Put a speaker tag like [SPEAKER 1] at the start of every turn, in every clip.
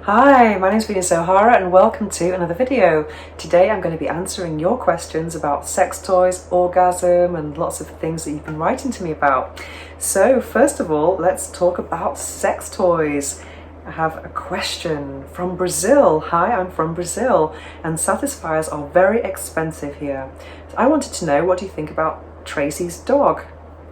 [SPEAKER 1] Hi, my name is Venus O'Hara and welcome to another video. Today I'm going to be answering your questions about sex toys, orgasm and lots of things that you've been writing to me about. So first of all, let's talk about sex toys. I have a question from Brazil. Hi, I'm from Brazil and satisfiers are very expensive here. So I wanted to know, what do you think about Tracy's dog?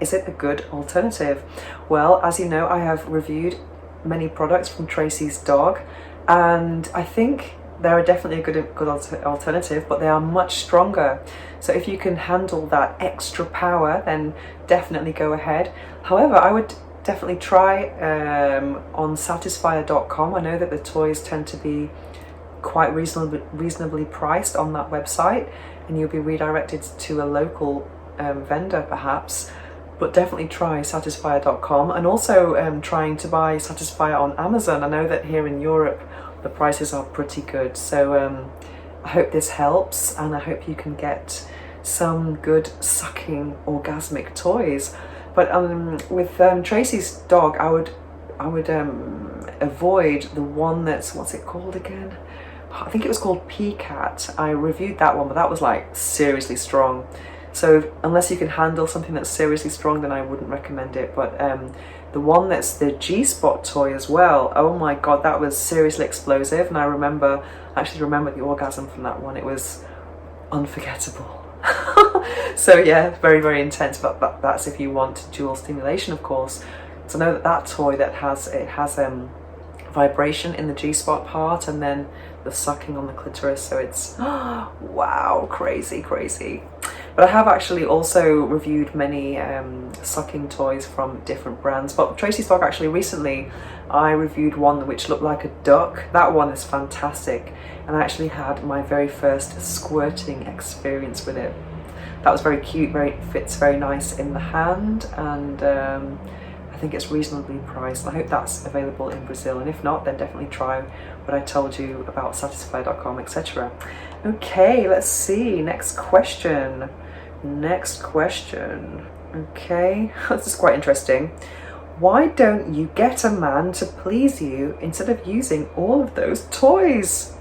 [SPEAKER 1] Is it a good alternative? Well, as you know, I have reviewed many products from Tracy's dog and I think they're definitely a good alternative, but they are much stronger. So if you can handle that extra power, then definitely go ahead. However, I would definitely try on satisfier.com. I know that the toys tend to be quite reasonably priced on that website and you'll be redirected to a local vendor perhaps. But definitely try satisfier.com, and also trying to buy Satisfier on Amazon. I know that here in Europe the prices are pretty good, so I hope this helps and I hope you can get some good sucking orgasmic toys. But with Tracy's dog, I would avoid the one that's, what's it called again? I think it was called P-Cat. I reviewed that one, but that was like seriously strong. So unless you can handle something that's seriously strong, then I wouldn't recommend it. But the one that's the G-Spot toy as well, oh my god, that was seriously explosive. And I actually remember the orgasm from that one. It was unforgettable. So yeah, very, very intense, but that's if you want dual stimulation, of course. So I know that toy that has vibration in the G-spot part and then the sucking on the clitoris, so it's wow, crazy. But I have actually also reviewed many sucking toys from different brands. But Tracy's dog, actually recently I reviewed one which looked like a duck. That one is fantastic, and I actually had my very first squirting experience with it. That was very cute, fits very nice in the hand, and I think it's reasonably priced. I hope that's available in Brazil, and if not, then definitely try what I told you about satisfier.com, etc. Okay, let's see, next question. Okay, this is quite interesting. Why don't you get a man to please you instead of using all of those toys?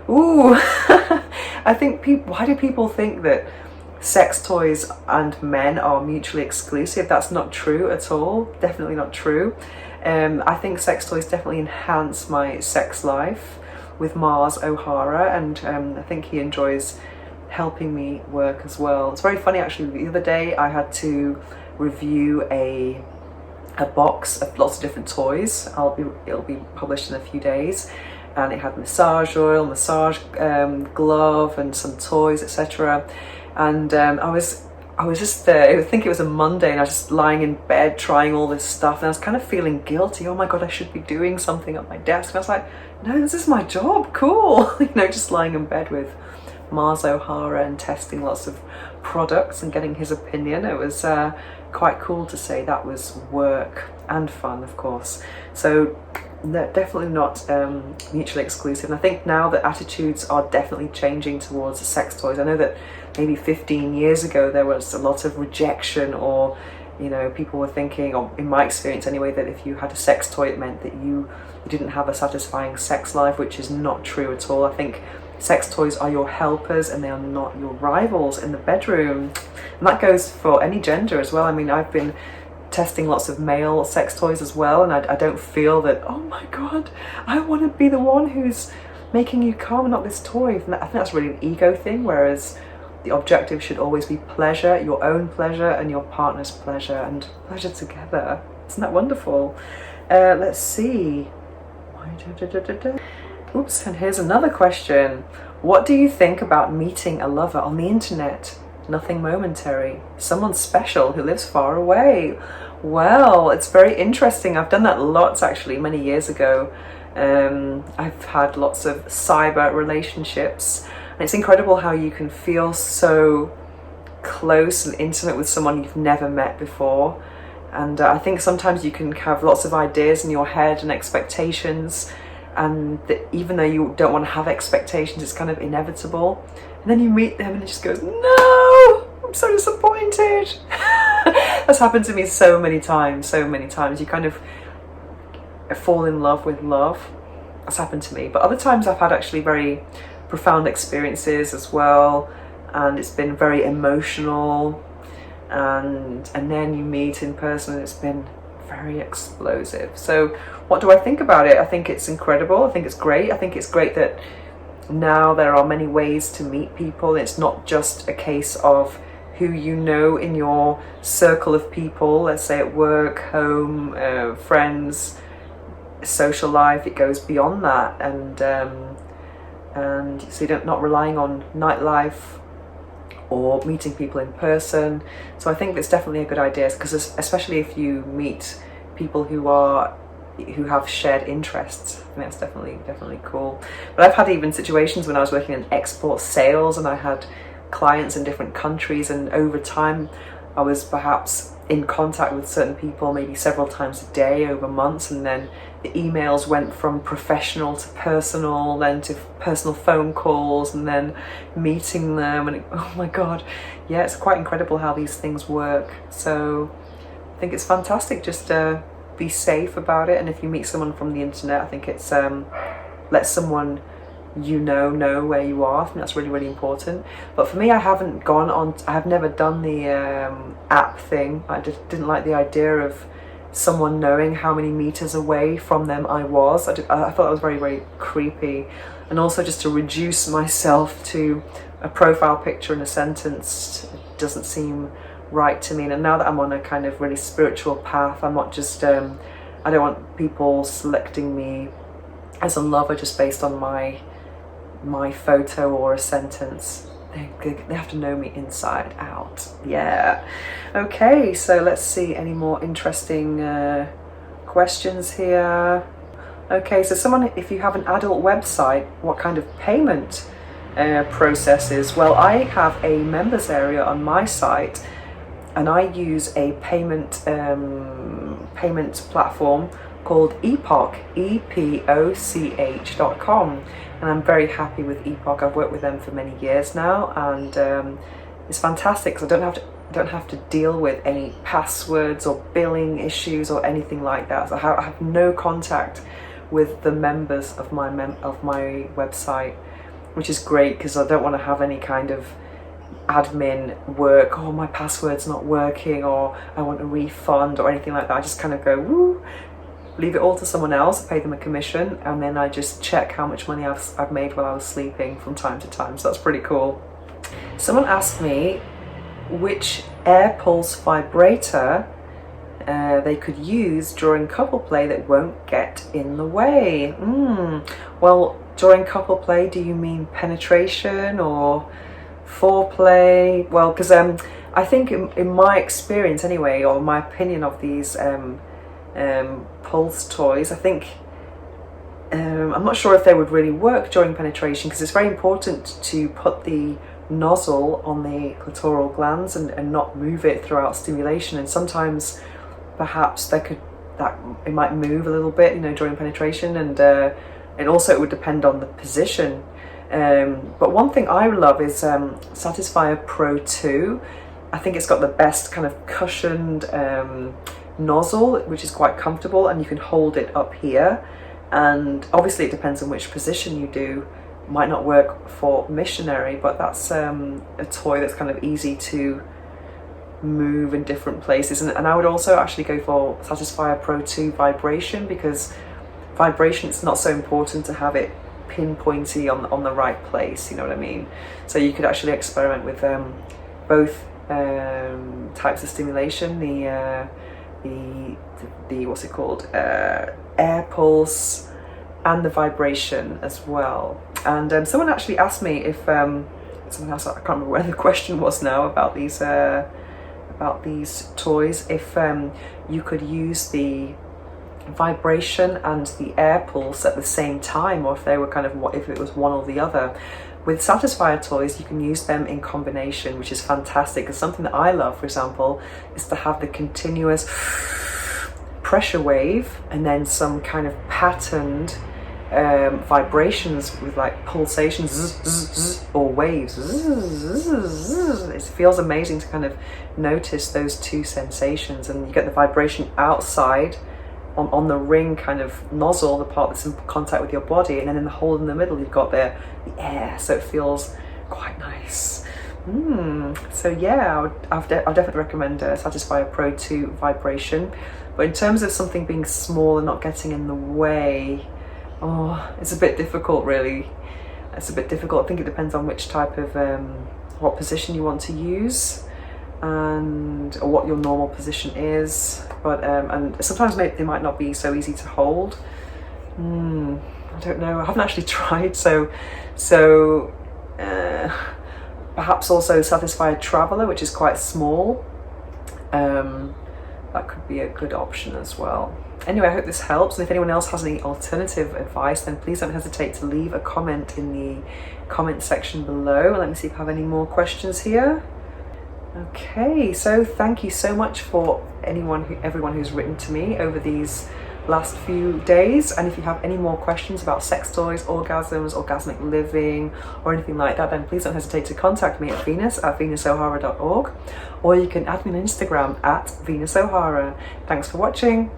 [SPEAKER 1] Ooh, I think why do people think that sex toys and men are mutually exclusive? That's not true at all. Definitely not true. I think sex toys definitely enhance my sex life with Mars O'Hara, and I think he enjoys helping me work as well. It's very funny actually, the other day I had to review a box of lots of different toys. It'll be published in a few days, and it had massage oil, massage glove and some toys, etc. And I was just there, I think it was a Monday, and I was just lying in bed trying all this stuff, and I was kind of feeling guilty. Oh my god, I should be doing something at my desk. And I was like, no, this is my job, cool. You know, just lying in bed with Mars O'Hara and testing lots of products and getting his opinion. It was quite cool to say that was work and fun, of course. So definitely not mutually exclusive. And I think now that attitudes are definitely changing towards sex toys. I know that maybe 15 years ago there was a lot of rejection, or you know, people were thinking, or in my experience anyway, that if you had a sex toy it meant that you didn't have a satisfying sex life, which is not true at all. I think sex toys are your helpers and they are not your rivals in the bedroom. And that goes for any gender as well. I mean, I've been testing lots of male sex toys as well, and I don't feel that, oh my god, I want to be the one who's making you come, not this toy. And I think that's really an ego thing, whereas the objective should always be pleasure, your own pleasure and your partner's pleasure, and pleasure together. Isn't that wonderful? Let's see. Oops, and here's another question. What do you think about meeting a lover on the internet? Nothing momentary. Someone special who lives far away. Well, it's very interesting. I've done that lots actually, many years ago. I've had lots of cyber relationships. And it's incredible how you can feel so close and intimate with someone you've never met before. And I think sometimes you can have lots of ideas in your head and expectations, and even though you don't want to have expectations, it's kind of inevitable. And then you meet them and it just goes, no, I'm so disappointed. That's happened to me so many times. You kind of fall in love with love, that's happened to me. But other times I've had actually very profound experiences as well, and it's been very emotional, and then you meet in person and it's been very explosive. So what do I think about it? I think it's incredible. I think it's great. I think it's great that now there are many ways to meet people. It's not just a case of who you know in your circle of people, let's say at work, home, friends, social life. It goes beyond that, and so you're not relying on nightlife or meeting people in person. So I think it's definitely a good idea, because especially if you meet people who have shared interests, I think that's definitely cool. But I've had even situations when I was working in export sales and I had clients in different countries, and over time I was perhaps in contact with certain people maybe several times a day over months, and then the emails went from professional to personal, then to personal phone calls, and then meeting them, and oh my god, yeah, it's quite incredible how these things work. So I think it's fantastic. Just be safe about it, and if you meet someone from the internet, I think it's let someone you know where you are. I think that's really important. But for me, I have never done the app thing. I just didn't like the idea of someone knowing how many meters away from them I was. I thought that was very creepy, and also just to reduce myself to a profile picture and a sentence doesn't seem right to me. And now that I'm on a kind of really spiritual path, I'm not just I don't want people selecting me as a lover just based on my photo or a sentence. They have to know me inside out. Yeah. Okay, so let's see any more interesting questions here. Okay, so if you have an adult website, what kind of payment processes? Well, I have a members area on my site, and I use a payment platform called Epoch, epoch.com, and I'm very happy with Epoch. I've worked with them for many years now, and it's fantastic because I don't have to deal with any passwords or billing issues or anything like that. So I have no contact with the members of my website, which is great because I don't want to have any kind of admin work. Oh, my password's not working, or I want a refund or anything like that. I just kind of go woo, leave it all to someone else, pay them a commission, and then I just check how much money I've made while I was sleeping from time to time. So that's pretty cool. Someone asked me which air pulse vibrator they could use during couple play that won't get in the way. Well, during couple play, do you mean penetration or foreplay? Well, because I think in my experience anyway, or my opinion of these pulse toys, I think I'm not sure if they would really work during penetration, because it's very important to put the nozzle on the clitoral glands and not move it throughout stimulation, and sometimes perhaps it might move a little bit, during penetration, and also it would depend on the position. But one thing I love is Satisfyer Pro 2. I think it's got the best kind of cushioned nozzle, which is quite comfortable, and you can hold it up here, and obviously it depends on which position you do. Might not work for missionary, but that's a toy that's kind of easy to move in different places. And I would also actually go for Satisfyer Pro 2 vibration, because vibration, it's not so important to have it pinpointy on the right place, you know what I mean? So you could actually experiment with both types of stimulation, the what's it called, air pulse, and the vibration as well. And someone actually asked me if someone else, I can't remember where the question was now, about these toys, if you could use the vibration and the air pulse at the same time, or if they were if it was one or the other. With Satisfyer toys, you can use them in combination, which is fantastic. Because something that I love, for example, is to have the continuous pressure wave and then some kind of patterned vibrations with like pulsations, zzz, zzz, zzz, or waves. Zzz, zzz, zzz. It feels amazing to kind of notice those two sensations, and you get the vibration outside on the ring kind of nozzle, the part that's in contact with your body, and then in the hole in the middle you've got the air, so it feels quite nice. So yeah, I'll definitely recommend Satisfyer Pro 2 vibration. But in terms of something being small and not getting in the way, it's a bit difficult really. It's a bit difficult. I think it depends on which type of, what position you want to use, or what your normal position is. But and sometimes they might not be so easy to hold. I don't know. I haven't actually tried. So perhaps also Satisfyer Traveler, which is quite small. That could be a good option as well. Anyway, I hope this helps, and if anyone else has any alternative advice, then please don't hesitate to leave a comment in the comment section below. Let me see if I have any more questions here. Okay, so thank you so much for everyone who's written to me over these last few days, and if you have any more questions about sex toys, orgasms, orgasmic living, or anything like that, then please don't hesitate to contact me at venus@venusohara.org, or you can add me on Instagram at venusohara. Thanks for watching.